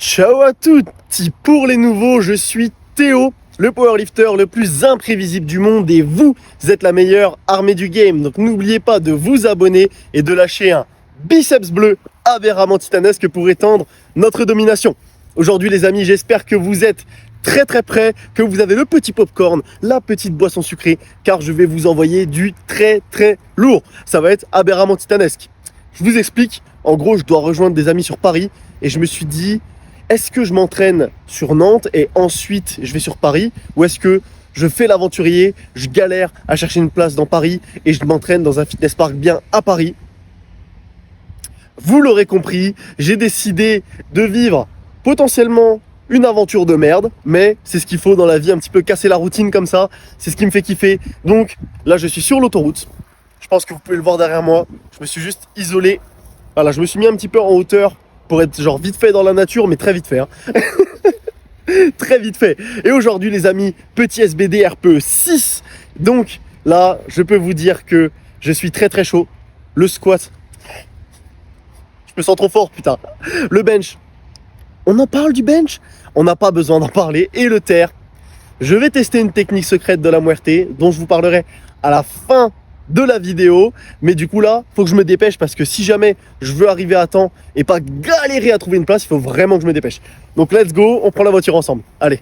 Ciao à tutti. Pour les nouveaux, je suis Théo, le powerlifter le plus imprévisible du monde et vous êtes la meilleure armée du game. Donc n'oubliez pas de vous abonner et de lâcher un biceps bleu aberramment titanesque pour étendre notre domination. Aujourd'hui les amis, j'espère que vous êtes très prêts, que vous avez le petit popcorn, la petite boisson sucrée, car je vais vous envoyer du très lourd. Ça va être aberramment titanesque. Je vous explique, en gros je dois rejoindre des amis sur Paris et je me suis dit, est-ce que je m'entraîne sur Nantes et ensuite je vais sur Paris, ou est-ce que je fais l'aventurier, je galère à chercher une place dans Paris et je m'entraîne dans un fitness park bien à Paris? Vous l'aurez compris, j'ai décidé de vivre potentiellement une aventure de merde, mais c'est ce qu'il faut dans la vie, un petit peu casser la routine comme ça, c'est ce qui me fait kiffer. Donc là je suis sur l'autoroute, je pense que vous pouvez le voir derrière moi, je me suis juste isolé, voilà, je me suis mis un petit peu en hauteur pour être genre vite fait dans la nature, mais très vite fait, hein. Très vite fait. Et aujourd'hui les amis, petit SBD RPE 6. Donc là, je peux vous dire que je suis très chaud. Le squat, je me sens trop fort, putain. Le bench, on en parle du bench? On n'a pas besoin d'en parler. Et le terre, je vais tester une technique secrète de la Muerte dont je vous parlerai à la fin de la vidéo, mais du coup là faut que je me dépêche parce que si jamais je veux arriver à temps et pas galérer à trouver une place, il faut vraiment que je me dépêche. Donc let's go, on prend la voiture ensemble, allez.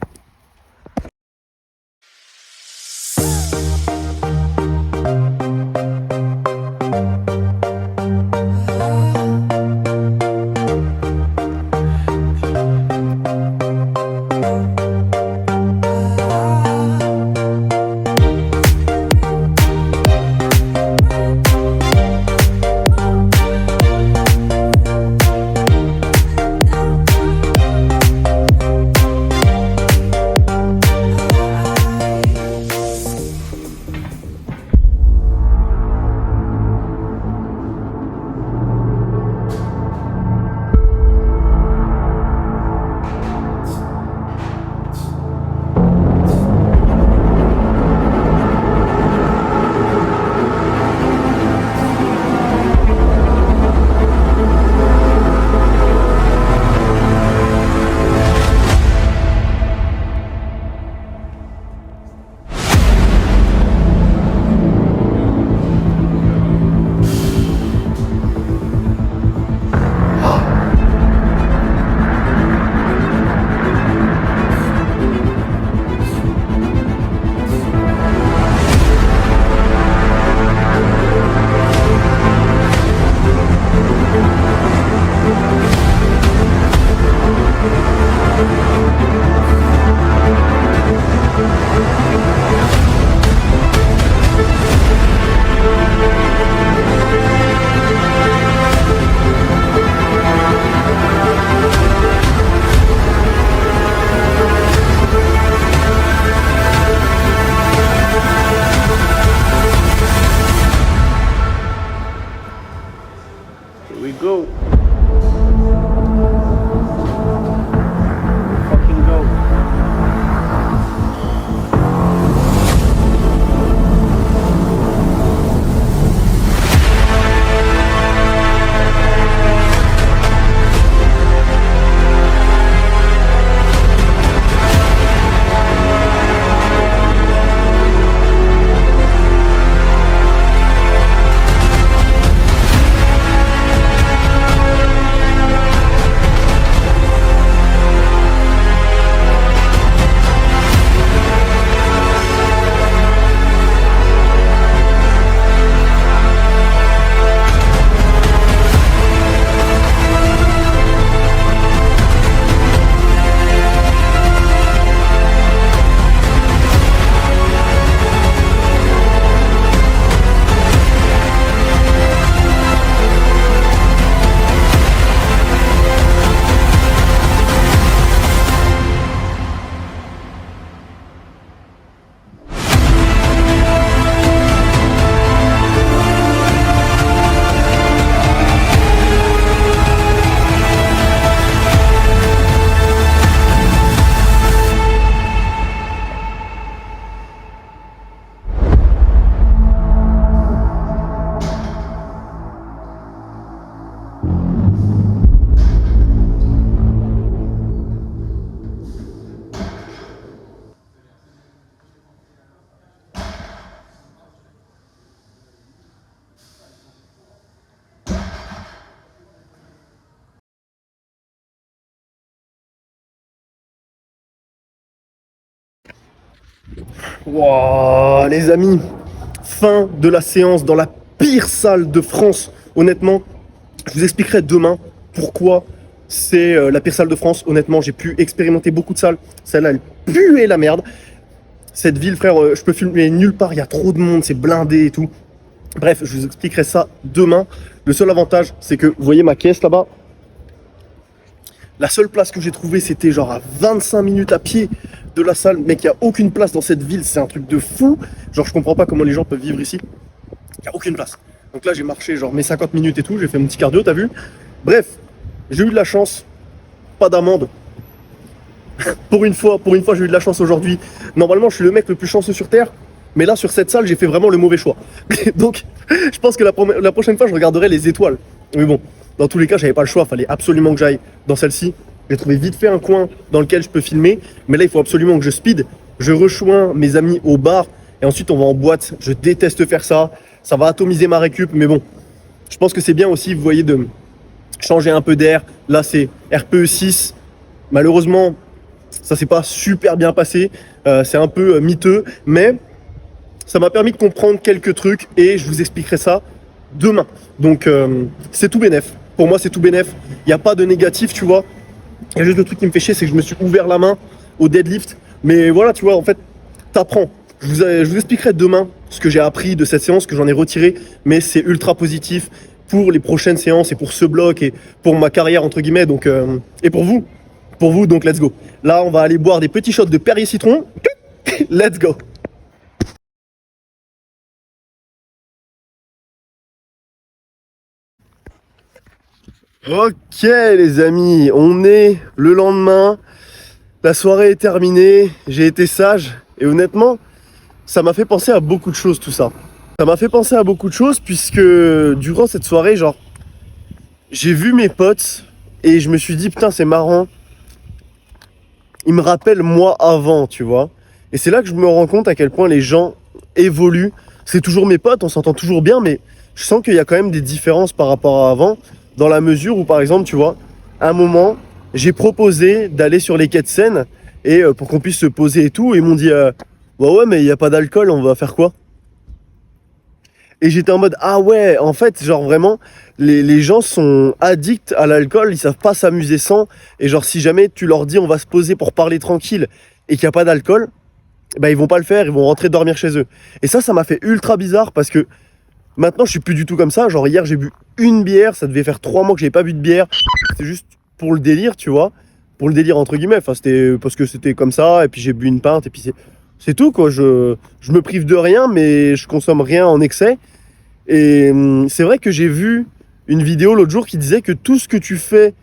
Wow, les amis, fin de la séance dans la pire salle de France. Honnêtement, je vous expliquerai demain pourquoi c'est la pire salle de France. Honnêtement, j'ai pu expérimenter beaucoup de salles. Celle-là, elle puait la merde. Cette ville, frère, je peux filmer nulle part. Il y a trop de monde, c'est blindé et tout. Bref, je vous expliquerai ça demain. Le seul avantage, c'est que vous voyez ma caisse là-bas. La seule place que j'ai trouvée, c'était genre à 25 minutes à pied de la salle. Mec, il n'y a aucune place dans cette ville. C'est un truc de fou. Genre, je comprends pas comment les gens peuvent vivre ici. Il n'y a aucune place. Donc là, j'ai marché genre mes 50 minutes et tout. J'ai fait mon petit cardio, t'as vu? Bref, j'ai eu de la chance. Pas d'amende. Pour une fois, j'ai eu de la chance aujourd'hui. Normalement, je suis le mec le plus chanceux sur Terre. Mais là, sur cette salle, j'ai fait vraiment le mauvais choix. Donc, je pense que la prochaine fois, je regarderai les étoiles. Mais bon, dans tous les cas, j'avais pas le choix. Fallait absolument que j'aille dans celle-ci. J'ai trouvé vite fait un coin dans lequel je peux filmer. Mais là, il faut absolument que je speed. Je rejoins mes amis au bar. Et ensuite, on va en boîte. Je déteste faire ça. Ça va atomiser ma récup. Mais bon, je pense que c'est bien aussi, vous voyez, de changer un peu d'air. Là, c'est RPE 6. Malheureusement, ça s'est pas super bien passé. C'est un peu miteux. Mais ça m'a permis de comprendre quelques trucs et je vous expliquerai ça demain. Donc c'est tout bénef. Pour moi, c'est tout bénef. Il n'y a pas de négatif, tu vois. Il y a juste le truc qui me fait chier, c'est que je me suis ouvert la main au deadlift. Mais voilà, tu vois, en fait, t'apprends. Je vous expliquerai demain ce que j'ai appris de cette séance, que j'en ai retiré. Mais c'est ultra positif pour les prochaines séances et pour ce bloc et pour ma carrière, entre guillemets. Donc, et pour vous. Pour vous, donc let's go. Là, on va aller boire des petits shots de Perrier citron. Let's go. Ok les amis, on est le lendemain, la soirée est terminée, j'ai été sage et honnêtement, ça m'a fait penser à beaucoup de choses tout ça. Ça m'a fait penser à beaucoup de choses puisque durant cette soirée, genre, j'ai vu mes potes et je me suis dit putain c'est marrant, ils me rappellent moi avant, tu vois. Et c'est là que je me rends compte à quel point les gens évoluent. C'est toujours mes potes, on s'entend toujours bien, mais je sens qu'il y a quand même des différences par rapport à avant. Dans la mesure où, par exemple, tu vois, à un moment, j'ai proposé d'aller sur les quais de Seine et pour qu'on puisse se poser et tout. Et ils m'ont dit, ouais, mais il n'y a pas d'alcool, on va faire quoi? Et j'étais en mode, ah ouais, en fait, genre vraiment, les gens sont addicts à l'alcool, ils savent pas s'amuser sans. Et genre, si jamais tu leur dis, on va se poser pour parler tranquille et qu'il n'y a pas d'alcool, bah ils vont pas le faire, ils vont rentrer dormir chez eux. Et ça m'a fait ultra bizarre parce que maintenant, je suis plus du tout comme ça. Genre, hier, j'ai bu une bière. Ça devait faire 3 mois que j'avais pas bu de bière. C'était juste pour le délire, tu vois. Pour le délire, entre guillemets. Enfin, c'était parce que c'était comme ça. Et puis, j'ai bu une pinte. Et puis, c'est tout, quoi. Je me prive de rien, mais je consomme rien en excès. Et c'est vrai que j'ai vu une vidéo l'autre jour qui disait que tout ce que tu fais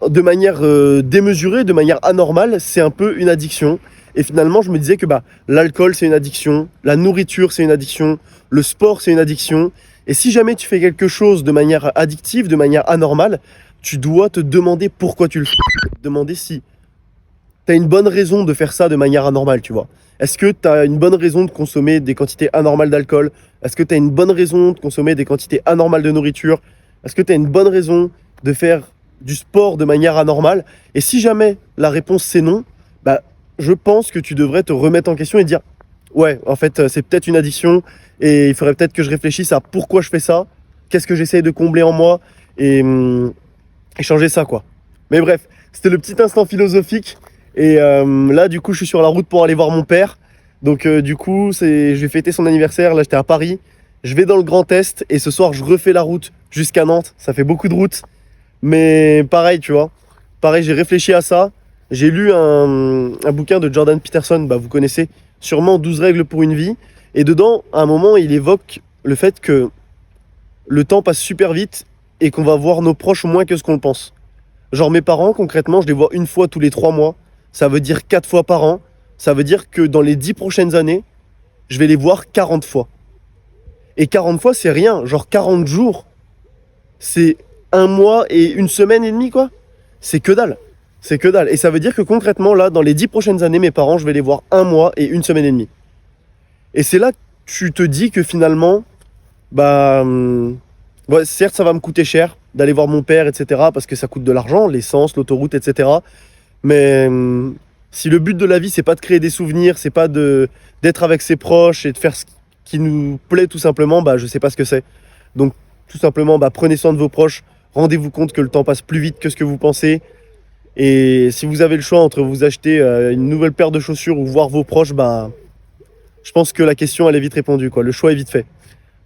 de manière démesurée, de manière anormale, c'est un peu une addiction. Et finalement, je me disais que bah, l'alcool, c'est une addiction, la nourriture, c'est une addiction, le sport, c'est une addiction. Et si jamais tu fais quelque chose de manière addictive, de manière anormale, tu dois te demander pourquoi tu le fais. Te demander si tu as une bonne raison de faire ça de manière anormale, tu vois. Est-ce que tu as une bonne raison de consommer des quantités anormales d'alcool? Est-ce que tu as une bonne raison de consommer des quantités anormales de nourriture? Est-ce que tu as une bonne raison de faire du sport de manière anormale? Et si jamais la réponse c'est non, bah, je pense que tu devrais te remettre en question et dire ouais, en fait, c'est peut-être une addiction et il faudrait peut-être que je réfléchisse à pourquoi je fais ça, qu'est-ce que j'essaye de combler en moi et changer ça, quoi. Mais bref, c'était le petit instant philosophique et là, du coup, je suis sur la route pour aller voir mon père. Donc, du coup, je vais fêter son anniversaire. Là, j'étais à Paris. Je vais dans le Grand Est et ce soir, je refais la route jusqu'à Nantes. Ça fait beaucoup de route. Mais pareil, tu vois. Pareil, j'ai réfléchi à ça. J'ai lu un bouquin de Jordan Peterson, bah, vous connaissez sûrement 12 règles pour une vie. Et dedans, à un moment, il évoque le fait que le temps passe super vite et qu'on va voir nos proches moins que ce qu'on le pense. Genre mes parents, concrètement, je les vois une fois tous les 3 mois. Ça veut dire 4 fois par an. Ça veut dire que dans les 10 prochaines années, je vais les voir 40 fois. Et 40 fois, c'est rien. Genre 40 jours, c'est un mois et une semaine et demie, quoi. C'est que dalle. C'est que dalle. Et ça veut dire que concrètement, là, dans les 10 prochaines années, mes parents, je vais les voir un mois et une semaine et demie. Et c'est là que tu te dis que finalement, bah, ouais, certes, ça va me coûter cher d'aller voir mon père, etc., parce que ça coûte de l'argent, l'essence, l'autoroute, etc. Mais Si le but de la vie, c'est pas de créer des souvenirs, c'est pas d'être avec ses proches et de faire ce qui nous plaît tout simplement, bah je sais pas ce que c'est. Donc tout simplement, bah, prenez soin de vos proches, rendez-vous compte que le temps passe plus vite que ce que vous pensez. Et si vous avez le choix entre vous acheter une nouvelle paire de chaussures ou voir vos proches, bah je pense que la question elle est vite répondue, quoi. Le choix est vite fait.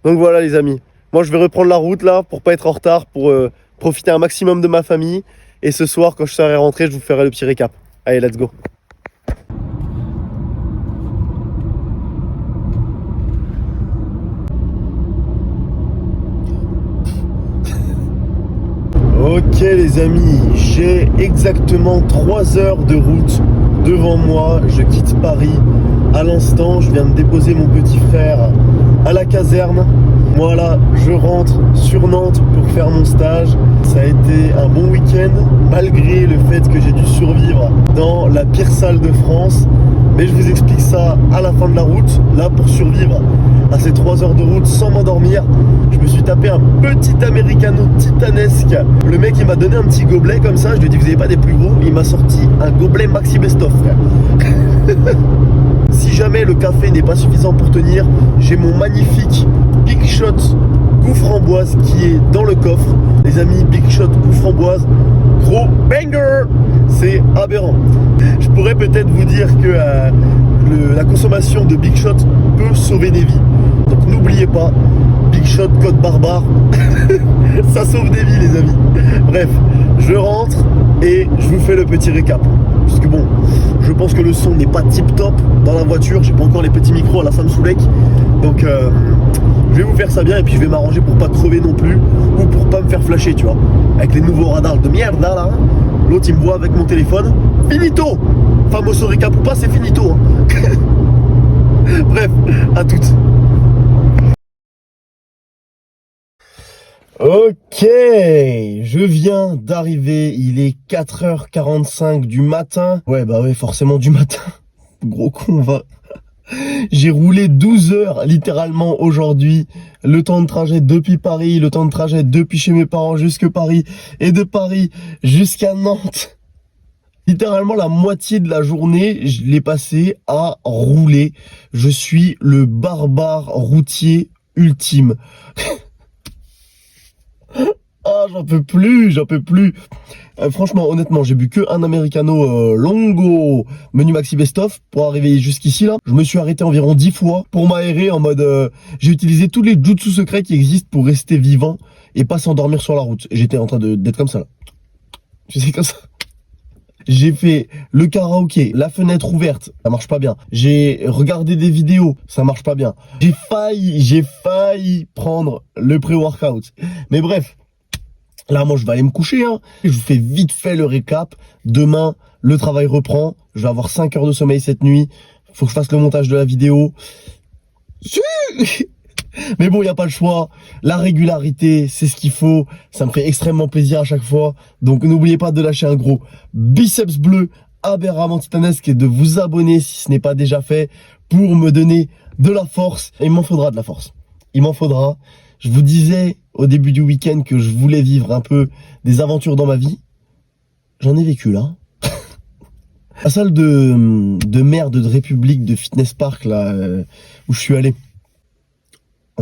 Donc voilà les amis, moi je vais reprendre la route là pour pas être en retard, pour profiter un maximum de ma famille. Et ce soir quand je serai rentré, je vous ferai le petit récap. Allez, let's go. Ok les amis, j'ai exactement 3 heures de route devant moi. Je quitte Paris à l'instant. Je viens de déposer mon petit frère à la caserne. Moi là, je rentre sur Nantes pour faire mon stage. Ça a été un bon week-end, malgré le fait que j'ai dû survivre dans la pire salle de France. Mais je vous explique ça à la fin de la route. Là, pour survivre à ces 3 heures de route sans m'endormir, je me suis tapé un petit americano titanesque. Le mec, il m'a donné un petit gobelet comme ça. Je lui ai dit, vous n'avez pas des plus gros? Il m'a sorti un gobelet Maxi Best-of, frère. Si jamais le café n'est pas suffisant pour tenir, j'ai mon magnifique Big Shot goût framboise qui est dans le coffre. Les amis, Big Shot goût framboise, gros banger, c'est aberrant. Je pourrais peut-être vous dire que la consommation de Big Shot peut sauver des vies. Donc n'oubliez pas, Big Shot code barbare, ça sauve des vies les amis. Bref, je rentre et je vous fais le petit récap. Parce que bon, je pense que le son n'est pas tip top dans la voiture. J'ai pas encore les petits micros à la Samsung. Donc je vais vous faire ça bien et puis je vais m'arranger pour pas crever non plus. Ou pour pas me faire flasher, tu vois. Avec les nouveaux radars de merde là. L'autre il me voit avec mon téléphone. Finito. Famoso récap ou pas, c'est finito. Hein. Bref, à toutes. Ok, je viens d'arriver, il est 4h45 du matin. Ouais, bah ouais, forcément du matin. Gros con, va. J'ai roulé 12 heures littéralement aujourd'hui. Le temps de trajet depuis Paris, le temps de trajet depuis chez mes parents jusque Paris et de Paris jusqu'à Nantes. Littéralement la moitié de la journée, je l'ai passé à rouler. Je suis le barbare routier ultime. Ah, j'en peux plus, j'en peux plus. Franchement, honnêtement, j'ai bu que un americano longo menu maxi best-of pour arriver jusqu'ici là. Je me suis arrêté environ 10 fois pour m'aérer en mode j'ai utilisé tous les jutsu secrets qui existent pour rester vivant et pas s'endormir sur la route. J'étais en train d'être comme ça là. Tu sais, comme ça. J'ai fait le karaoké, la fenêtre ouverte, ça marche pas bien. J'ai regardé des vidéos, ça marche pas bien. J'ai failli prendre le pré-workout. Mais bref, là moi je vais aller me coucher. Hein. Je vous fais vite fait le récap. Demain, le travail reprend. Je vais avoir 5 heures de sommeil cette nuit. Faut que je fasse le montage de la vidéo. Mais bon, il n'y a pas le choix. La régularité, c'est ce qu'il faut. Ça me fait extrêmement plaisir à chaque fois. Donc n'oubliez pas de lâcher un gros biceps bleu aberrament titanesque et de vous abonner si ce n'est pas déjà fait pour me donner de la force. Et il m'en faudra de la force. Il m'en faudra. Je vous disais au début du week-end que je voulais vivre un peu des aventures dans ma vie. J'en ai vécu là. La salle de merde de République de Fitness Park là où je suis allé.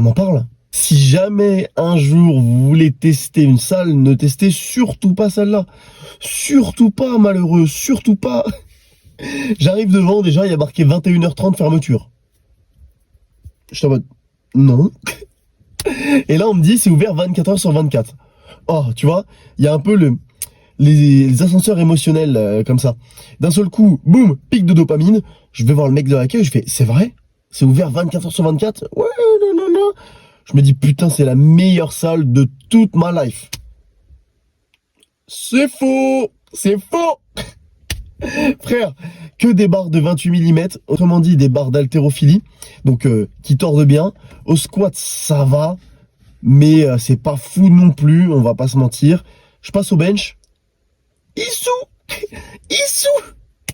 On en parle. Si jamais un jour vous voulez tester une salle, ne testez surtout pas celle-là. Surtout pas, malheureux, surtout pas. J'arrive devant, déjà, il y a marqué 21h30 fermeture. Je suis en mode, non. Et là, on me dit, c'est ouvert 24h/24. Oh, tu vois, il y a un peu les ascenseurs émotionnels comme ça. D'un seul coup, boum, pic de dopamine. Je vais voir le mec de l'accueil, je fais, c'est vrai? C'est ouvert 24h/24? Ouais, non. Je me dis, putain, c'est la meilleure salle de toute ma life. C'est faux! C'est faux! Frère, que des barres de 28 mm, autrement dit des barres d'haltérophilie, donc qui tordent bien. Au squat, ça va, mais c'est pas fou non plus, on va pas se mentir. Je passe au bench. Issou!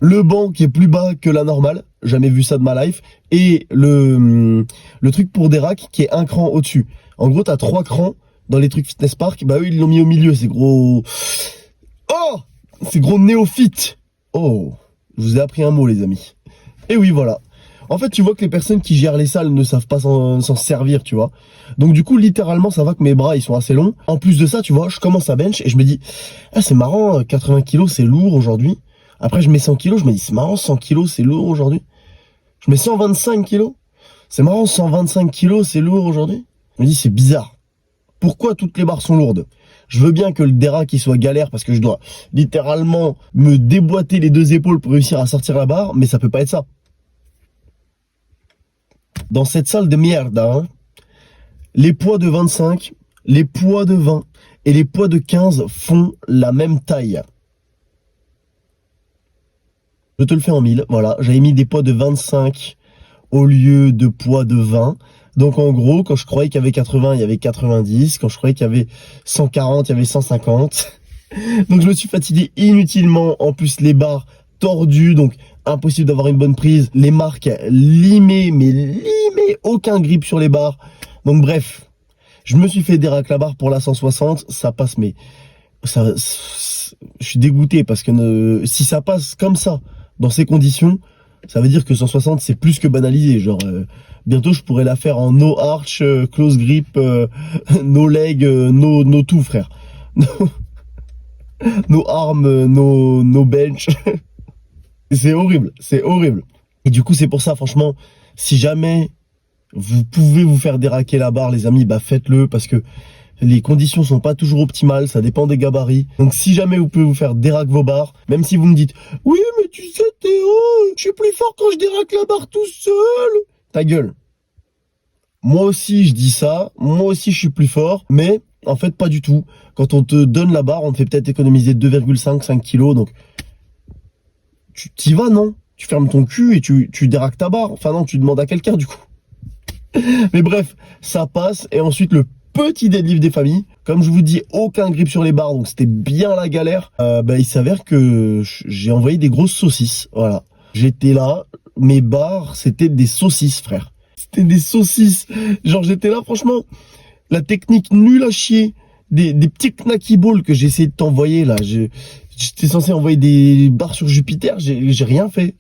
Le banc qui est plus bas que la normale, jamais vu ça de ma life, et le truc pour des racks qui est un cran au-dessus. En gros, t'as 3 crans dans les trucs Fitness Park, bah eux ils l'ont mis au milieu, c'est gros... Oh! C'est gros néophyte. Oh! Je vous ai appris un mot, les amis. Et oui, voilà. En fait, tu vois que les personnes qui gèrent les salles ne savent pas s'en servir, tu vois. Donc du coup, littéralement, ça va que mes bras, ils sont assez longs. En plus de ça, tu vois, je commence à bench et je me dis, ah, c'est marrant, 80 kilos, c'est lourd aujourd'hui. Après, je mets 100 kilos, je me dis, c'est marrant, 100 kilos, c'est lourd aujourd'hui. Je mets 125 kilos. C'est marrant, 125 kilos, c'est lourd aujourd'hui. Je me dis, c'est bizarre. Pourquoi toutes les barres sont lourdes? Je veux bien que le dérac il soit galère parce que je dois littéralement me déboîter les deux épaules pour réussir à sortir la barre, mais ça peut pas être ça. Dans cette salle de merde, hein, les poids de 25, les poids de 20 et les poids de 15 font la même taille. Je te le fais en 1000, voilà, j'avais mis des poids de 25 au lieu de poids de 20. Donc en gros, quand je croyais qu'il y avait 80, il y avait 90. Quand je croyais qu'il y avait 140, il y avait 150. Donc je me suis fatigué inutilement. En plus, les barres tordues, donc impossible d'avoir une bonne prise. Les marques limées, mais limées, aucun grip sur les barres. Donc bref, je me suis fait dérac la barre pour la 160. Ça passe, mais ça, je suis dégoûté parce que si ça passe comme ça, dans ces conditions, ça veut dire que 160 c'est plus que banalisé. Genre bientôt je pourrais la faire en no arch, close grip, no leg, no tout frère. No arm, no bench. C'est horrible, c'est horrible. Et du coup c'est pour ça franchement, si jamais vous pouvez vous faire déraquer la barre les amis, bah faites-le parce que les conditions sont pas toujours optimales, ça dépend des gabarits. Donc si jamais vous pouvez vous faire déraquer vos barres, même si vous me dites « Oui mais tu sais Théo, je suis plus fort quand je déraque la barre tout seul !» Ta gueule. Moi aussi je dis ça, moi aussi je suis plus fort, mais en fait pas du tout. Quand on te donne la barre, on te fait peut-être économiser 2,5 kilos, donc tu t'y vas non? Tu fermes ton cul et tu déraques ta barre. Enfin non, tu demandes à quelqu'un du coup. Mais bref, ça passe et ensuite le petit deadlift des familles. Comme je vous dis, aucun grip sur les barres, donc c'était bien la galère. Il s'avère que j'ai envoyé des grosses saucisses. Voilà. J'étais là, mes barres, c'était des saucisses, frère. C'était des saucisses. Genre, j'étais là, franchement, la technique nulle à chier. Des petits knacky balls que j'ai essayé de t'envoyer, là. J'étais censé envoyer des barres sur Jupiter, j'ai rien fait.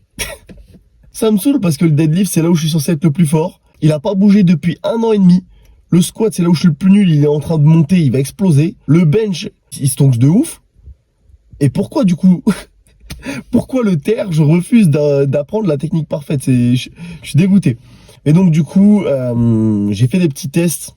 Ça me saoule parce que le deadlift, c'est là où je suis censé être le plus fort. Il a pas bougé depuis 1 an et demi. Le squat, c'est là où je suis le plus nul, il est en train de monter, il va exploser. Le bench, il se tonxe de ouf. Et pourquoi du coup pourquoi le terre, je refuse d'apprendre la technique parfaite? Je suis dégoûté. Et donc du coup, j'ai fait des petits tests.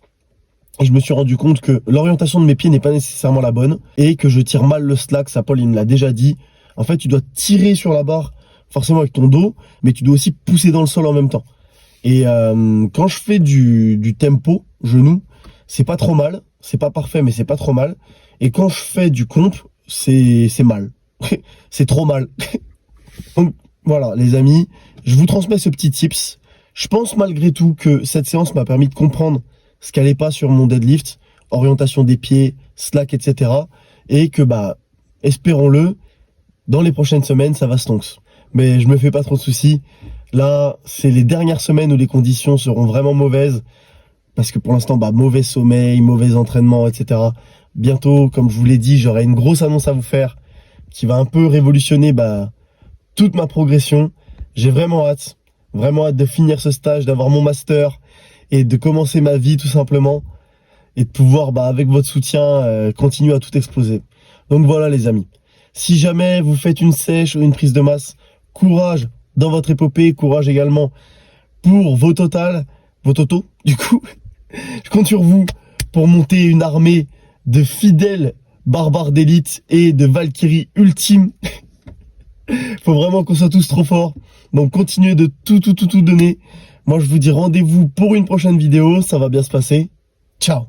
Et je me suis rendu compte que l'orientation de mes pieds n'est pas nécessairement la bonne. Et que je tire mal le slack, ça Paul il me l'a déjà dit. En fait, tu dois tirer sur la barre, forcément avec ton dos, mais tu dois aussi pousser dans le sol en même temps. Et quand je fais du tempo, genou, c'est pas trop mal. C'est pas parfait, mais c'est pas trop mal. Et quand je fais du comp, c'est mal. C'est trop mal. Donc voilà, les amis, je vous transmets ce petit tips. Je pense malgré tout que cette séance m'a permis de comprendre ce qu'allait pas sur mon deadlift, orientation des pieds, slack, etc. Et que, espérons-le, dans les prochaines semaines, ça va stonks. Mais je me fais pas trop de soucis. Là, c'est les dernières semaines où les conditions seront vraiment mauvaises. Parce que pour l'instant, mauvais sommeil, mauvais entraînement, etc. Bientôt, comme je vous l'ai dit, j'aurai une grosse annonce à vous faire qui va un peu révolutionner toute ma progression. J'ai vraiment hâte de finir ce stage, d'avoir mon master et de commencer ma vie tout simplement. Et de pouvoir, avec votre soutien, continuer à tout exploser. Donc voilà les amis. Si jamais vous faites une sèche ou une prise de masse, courage dans votre épopée, courage également pour vos totaux, du coup. Je compte sur vous pour monter une armée de fidèles barbares d'élite et de Valkyrie ultime. Faut vraiment qu'on soit tous trop forts. Donc continuez de tout donner. Moi je vous dis rendez-vous pour une prochaine vidéo, ça va bien se passer. Ciao.